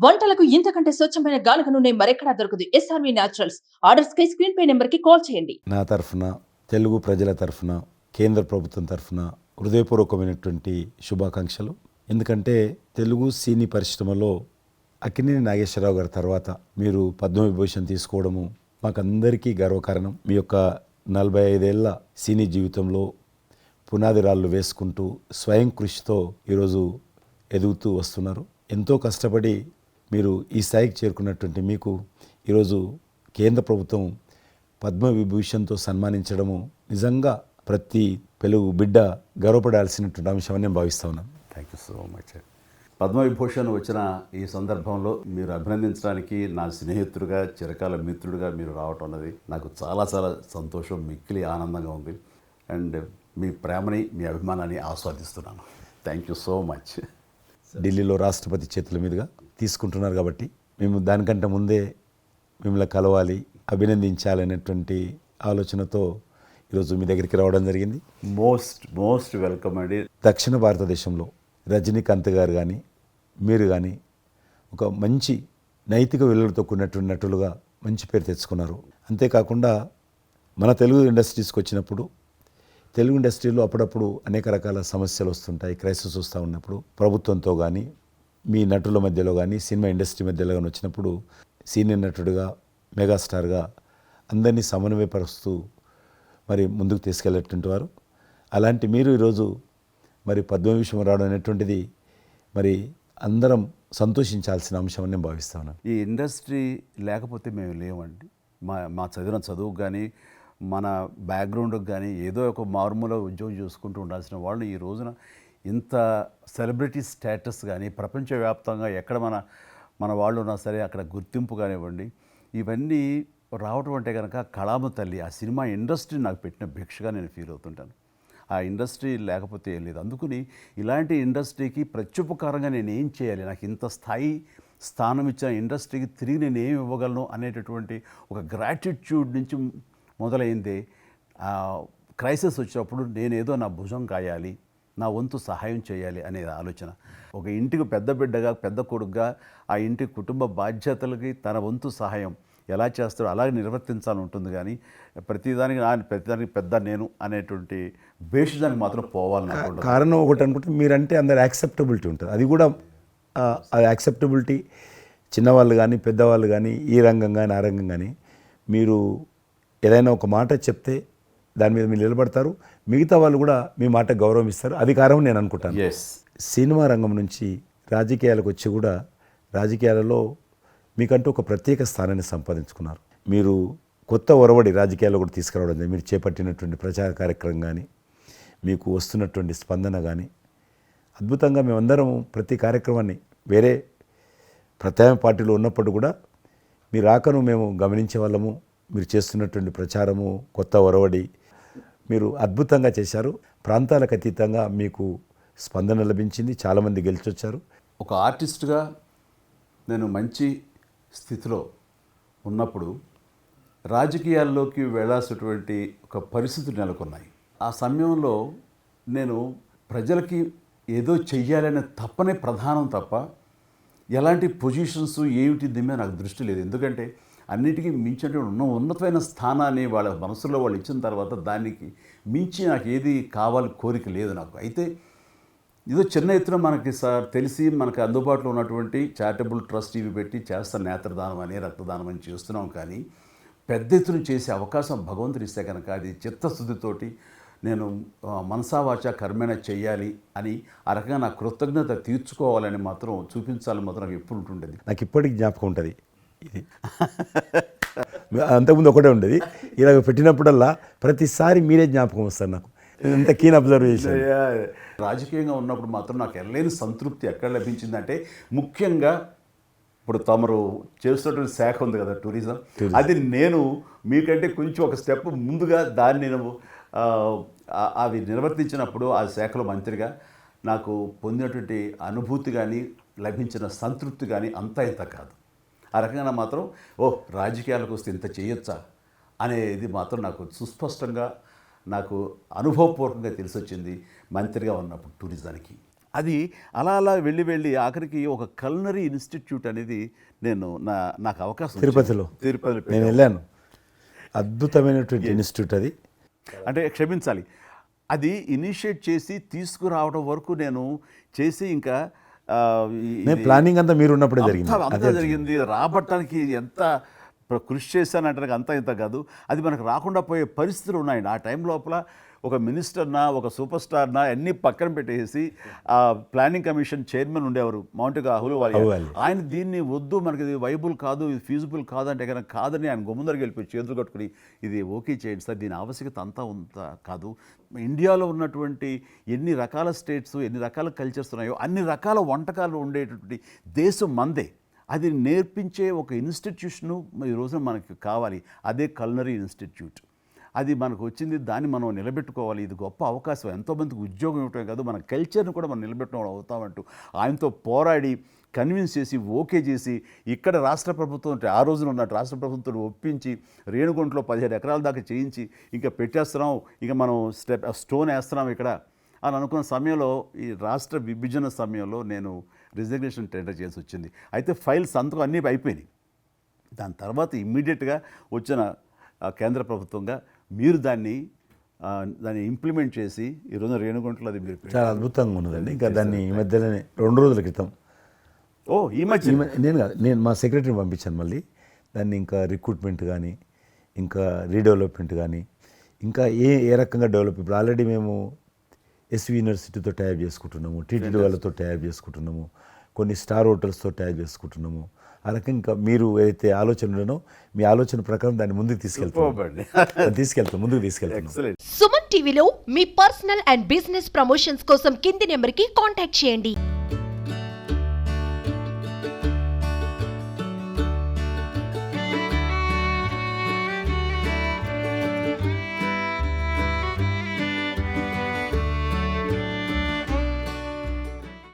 వంటలకు ఇంతకంటే స్వచ్ఛమైన గానుగ నూనె మరెక్కడా దొరకదు. SRV naturals. ఆర్డర్స్ కై స్క్రీన్ పై నెంబర్ కి కాల్ చేయండి. నా తరఫున తెలుగు ప్రజల తరఫున కేంద్ర ప్రభుత్వం తరఫున హృదయపూర్వకమైనటువంటి శుభాకాంక్షలు. ఎందుకంటే తెలుగు సినీ పరిశ్రమలో అక్కినేని నాగేశ్వరరావు గారి తర్వాత మీరు పద్మవిభూషణ్ తీసుకోవడము మాకందరికీ గర్వకారణం. మీ యొక్క 45 ఏళ్ల సినీ జీవితంలో పునాది రాళ్ళు వేసుకుంటూ స్వయం కృషితో ఈరోజు ఎదుగుతూ వస్తున్నారు. ఎంతో కష్టపడి మీరు ఈ స్థాయికి చేరుకున్నటువంటి మీకు ఈరోజు కేంద్ర ప్రభుత్వం పద్మవిభూషణ్తో సన్మానించడము నిజంగా ప్రతి తెలుగు బిడ్డ గర్వపడాల్సినటువంటి అంశం అని నేను భావిస్తా ఉన్నాను. Thank you so much. Padma Vibhushan వచ్చిన ఈ సందర్భంలో మీరు అభినందించడానికి నా స్నేహితుడిగా చిరకాల మిత్రుడిగా మీరు రావటం అన్నది నాకు చాలా చాలా సంతోషం, మిక్కిలి ఆనందంగా ఉంది. అండ్ మీ ప్రేమని మీ అభిమానాన్ని ఆస్వాదిస్తున్నాను. Thank you so much. ఢిల్లీలో రాష్ట్రపతి చేతుల మీదుగా తీసుకుంటున్నారు కాబట్టి మేము దానికంటే ముందే మిమ్మల్ని కలవాలి, అభినందించాలనేటువంటి ఆలోచనతో ఈరోజు మీ దగ్గరికి రావడం జరిగింది. మోస్ట్ వెల్కమ్ అండి. దక్షిణ భారతదేశంలో రజనీకాంత్ గారు కానీ మీరు కానీ ఒక మంచి నైతిక విలువలతో కూడినటువంటి నటులుగా మంచి పేరు తెచ్చుకున్నారు. అంతేకాకుండా మన తెలుగు ఇండస్ట్రీస్కి వచ్చినప్పుడు తెలుగు ఇండస్ట్రీలో అప్పుడప్పుడు అనేక రకాల సమస్యలు వస్తుంటాయి, క్రైసిస్ వస్తూ ఉన్నప్పుడు ప్రభుత్వంతో కానీ మీ నటుల మధ్యలో కానీ సినిమా ఇండస్ట్రీ మధ్యలో కానీ వచ్చినప్పుడు సీనియర్ నటుడుగా మెగాస్టార్గా అందరినీ సమన్వయపరుస్తూ మరి ముందుకు తీసుకెళ్ళేటువంటి వారు. అలాంటి మీరు ఈరోజు మరి పద్మవిభూషణ్ రావడం అనేటువంటిది మరి అందరం సంతోషించాల్సిన అంశం అని నేను భావిస్తా ఉన్నాను. ఈ ఇండస్ట్రీ లేకపోతే మేము లేవండి. మా చదివిన చదువుకు కానీ మన బ్యాక్గ్రౌండ్కి కానీ ఏదో ఒక మారుమూల ఉద్యోగం చూసుకుంటూ ఉండాల్సిన వాళ్ళు ఈ రోజున ఇంత సెలబ్రిటీ స్టేటస్ కానీ ప్రపంచవ్యాప్తంగా ఎక్కడ మన వాళ్ళు ఉన్నా సరే అక్కడ గుర్తింపు కానివ్వండి, ఇవన్నీ రావటం అంటే కనుక కళామ తల్లి ఆ సినిమా ఇండస్ట్రీ నాకు పెట్టిన భిక్షగా నేను ఫీల్ అవుతుంటాను. ఆ ఇండస్ట్రీ లేకపోతే ఏం లేదు. అందుకని ఇలాంటి ఇండస్ట్రీకి ప్రత్యుపకారంగా నేను ఏం చేయాలి, నాకు ఇంత స్థానం ఇచ్చిన ఇండస్ట్రీకి తిరిగి నేను ఏం ఇవ్వగలను అనేటటువంటి ఒక గ్రాటిట్యూడ్ నుంచి మొదలైంది. క్రైసిస్ వచ్చినప్పుడు నేనేదో నా భుజం కాయాలి, నా వంతు సహాయం చేయాలి అనే ఆలోచన. ఒక ఇంటికి పెద్ద బిడ్డగా పెద్ద కొడుకుగా ఆ ఇంటి కుటుంబ బాధ్యతలకి తన వంతు సహాయం ఎలా చేస్తాడో అలాగే నిర్వర్తించాలని ఉంటుంది. కానీ ప్రతిదానికి పెద్ద నేను అనేటువంటి బేషిజానికి మాత్రం పోవాలని కారణం ఒకటి అనుకుంటే మీరంటే అందరు యాక్సెప్టబిలిటీ ఉంటుంది. అది కూడా అది యాక్సెప్టబిలిటీ చిన్నవాళ్ళు కానీ పెద్దవాళ్ళు కానీ ఈ రంగం కానీ ఆ రంగం కానీ మీరు ఏదైనా ఒక మాట చెప్తే దాని మీద మీరు నిలబడతారు, మిగతా వాళ్ళు కూడా మీ మాట గౌరవం ఇస్తారు. అది కారణం నేను అనుకుంటాను. సినిమా రంగం నుంచి రాజకీయాలకు వచ్చి కూడా రాజకీయాలలో మీకంటూ ఒక ప్రత్యేక స్థానాన్ని సంపాదించుకున్నారు. మీరు కొత్త ఒరవడి రాజకీయాల్లో కూడా తీసుకురావడం జరిగింది. మీరు చేపట్టినటువంటి ప్రచార కార్యక్రమం కానీ మీకు వస్తున్నటువంటి స్పందన కానీ అద్భుతంగా మేమందరం ప్రతి కార్యక్రమాన్ని వేరే ప్రత్యామ్నాయ పార్టీలో ఉన్నప్పుడు కూడా మీ రాకను మేము గమనించే వాళ్ళము. మీరు చేస్తున్నటువంటి ప్రచారము కొత్త ఒరవడి మీరు అద్భుతంగా చేశారు. ప్రాంతాలకు అతీతంగా మీకు స్పందన లభించింది, చాలామంది గెలిచొచ్చారు. ఒక ఆర్టిస్ట్గా నేను మంచి స్థితిలో ఉన్నప్పుడు రాజకీయాల్లోకి వెళ్ళాల్సినటువంటి ఒక పరిస్థితులు నెలకొన్నాయి. ఆ సమయంలో నేను ప్రజలకి ఏదో చెయ్యాలనే తప్పనే ప్రధానం తప్ప ఎలాంటి పొజిషన్స్ ఏమిటి దీని నాకు దృష్టి లేదు. ఎందుకంటే అన్నిటికీ మించి ఉన్నతమైన స్థానాన్ని వాళ్ళ మనసులో వాళ్ళు ఇచ్చిన తర్వాత దానికి మించి నాకు ఏది కావాలి కోరిక లేదు నాకు. అయితే ఏదో చిన్న ఎత్తున మనకి తెలిసి మనకు అందుబాటులో ఉన్నటువంటి చారిటబుల్ ట్రస్ట్ ఇవి పెట్టి చేస్తాను, నేత్రదానం అని రక్తదానం అని చేస్తున్నాం. కానీ పెద్ద ఎత్తున చేసే అవకాశం భగవంతుడు ఇస్తే కనుక అది చిత్తశుద్ధితోటి నేను మనసావాచ కర్మేణ చెయ్యాలి అని ఆ రకంగా నా కృతజ్ఞత తీర్చుకోవాలని మాత్రం చూపించాలని మాత్రం నాకు ఎప్పుడు ఉంటుండేది. నాకు ఇప్పటికి జ్ఞాపకం ఉంటుంది. ఇది అంతకుముందు ఒకటే ఉండేది, ఇలాగ పెట్టినప్పుడల్లా ప్రతిసారి మీరే జ్ఞాపకం వస్తారు నాకు. ఎంత కీన్ అబ్జర్వేషన్. రాజకీయంగా ఉన్నప్పుడు మాత్రం నాకు ఎనలేని సంతృప్తి ఎక్కడ లభించిందంటే ముఖ్యంగా ఇప్పుడు తమరు చేస్తున్నటువంటి శాఖ ఉంది కదా టూరిజం, అది నేను మీకంటే కొంచెం ఒక స్టెప్ ముందుగా దాన్ని నేను అవి నిర్వర్తించినప్పుడు ఆ శాఖలో మంత్రిగా నాకు పొందినటువంటి అనుభూతి కానీ లభించిన సంతృప్తి కానీ అంతా ఇంత కాదు. ఆ రకంగా మాత్రం రాజకీయాలకు వస్తే ఇంత చేయొచ్చా అనేది మాత్రం నాకు సుస్పష్టంగా నాకు అనుభవపూర్వకంగా తెలిసి వచ్చింది మంత్రిగా ఉన్నప్పుడు టూరిజానికి. అది అలా అలా వెళ్ళి ఆఖరికి ఒక కల్నరీ ఇన్స్టిట్యూట్ అనేది నాకు అవకాశం వచ్చింది. తిరుపతిలో నేను వెళ్ళాను. అద్భుతమైనటువంటి ఇన్స్టిట్యూట్ అది. అంటే క్షమించాలి, అది ఇనిషియేట్ చేసి తీసుకురావడం వరకు నేను చేసి ఇంకా ప్లానింగ్ అంతా మీరు ఉన్నప్పుడే జరిగింది. అంతా జరిగింది. రాబట్టడానికి ఎంత కృషి చేశానంటే అంతా ఇంత కాదు, అది మనకు రాకుండా పోయే పరిస్థితులు ఉన్నాయండి. ఆ టైం లోపల ఒక మినిస్టర్నా ఒక సూపర్ స్టార్నా అన్నీ పక్కన పెట్టేసి ఆ ప్లానింగ్ కమిషన్ చైర్మన్ ఉండేవారు మౌంటిగా అహులూవాలియా, ఆయన దీన్ని వద్దు, మనకి ఇది వైబుల్ కాదు, ఇది ఫీజిబుల్ కాదంటే కనుక కాదని ఆయన గుమ్మదరికి వెళ్ళిపోయి చేతులు కట్టుకుని ఇది ఓకే చేయండి సార్, దీని ఆవశ్యకత అంతా కాదు. ఇండియాలో ఉన్నటువంటి ఎన్ని రకాల స్టేట్స్, ఎన్ని రకాల కల్చర్స్ ఉన్నాయో అన్ని రకాల వంటకాలు ఉండేటటువంటి దేశం మందే. అది నేర్పించే ఒక ఇన్స్టిట్యూషను ఈ రోజున మనకి కావాలి. అదే కల్నరీ ఇన్స్టిట్యూట్. అది మనకు వచ్చింది, దాన్ని మనం నిలబెట్టుకోవాలి. ఇది గొప్ప అవకాశం, ఎంతోమందికి ఉద్యోగం ఇవ్వటమే కాదు, మన కల్చర్ని కూడా మనం నిలబెట్టడం అవుతామంటూ ఆయనతో పోరాడి కన్విన్స్ చేసి ఓకే చేసి ఇక్కడ రాష్ట్ర ప్రభుత్వం అంటే ఆ రోజున ఉన్న రాష్ట్ర ప్రభుత్వం ఒప్పించి రేణుగుంటలో 17 ఎకరాల దాకా చేయించి ఇంకా పెట్టేస్తున్నాం, ఇంకా మనం స్టోన్ వేస్తున్నాం ఇక్కడ అని అనుకున్న సమయంలో ఈ రాష్ట్ర విభజన సమయంలో నేను రిజిగ్నేషన్ టెండర్ చేసి వచ్చింది. అయితే ఫైల్ సంతకం అన్నీ అయిపోయినాయి. దాని తర్వాత ఇమ్మీడియట్గా వచ్చిన కేంద్ర ప్రభుత్వంగా మీరు దాన్ని ఇంప్లిమెంట్ చేసి ఈరోజు రేణుగుంటలో అది మీరు చాలా అద్భుతంగా ఉన్నదండి. ఇంకా దాన్ని ఈ మధ్యలోనే 2 రోజుల క్రితం ఈ మధ్య నేను మా సెక్రటరీని పంపించాను. మళ్ళీ దాన్ని ఇంకా రిక్రూట్మెంట్ కానీ ఇంకా రీడెవలప్మెంట్ కానీ ఇంకా ఏ రకంగా డెవలప్, ఇప్పుడు ఆల్రెడీ మేము ఎస్వి యూనివర్సిటీతో టైప్ చేసుకుంటున్నాము, టీటీడీ వాళ్ళతో టైప్ చేసుకుంటున్నాము, కొన్ని స్టార్ హోటల్స్తో టైప్ చేసుకుంటున్నాము. ఆ రకంగా ఇంకా మీరు ఏదైతే ఆలోచన ఉండనో మీ ఆలోచన ప్రకారం దాన్ని ముందుకు ముందుకు తీసుకెళ్తాం. సుమన్ టీవీలో మీ పర్సనల్ అండ్ బిజినెస్ ప్రమోషన్స్ కోసం కింది నెంబర్కి కాంటాక్ట్ చేయండి.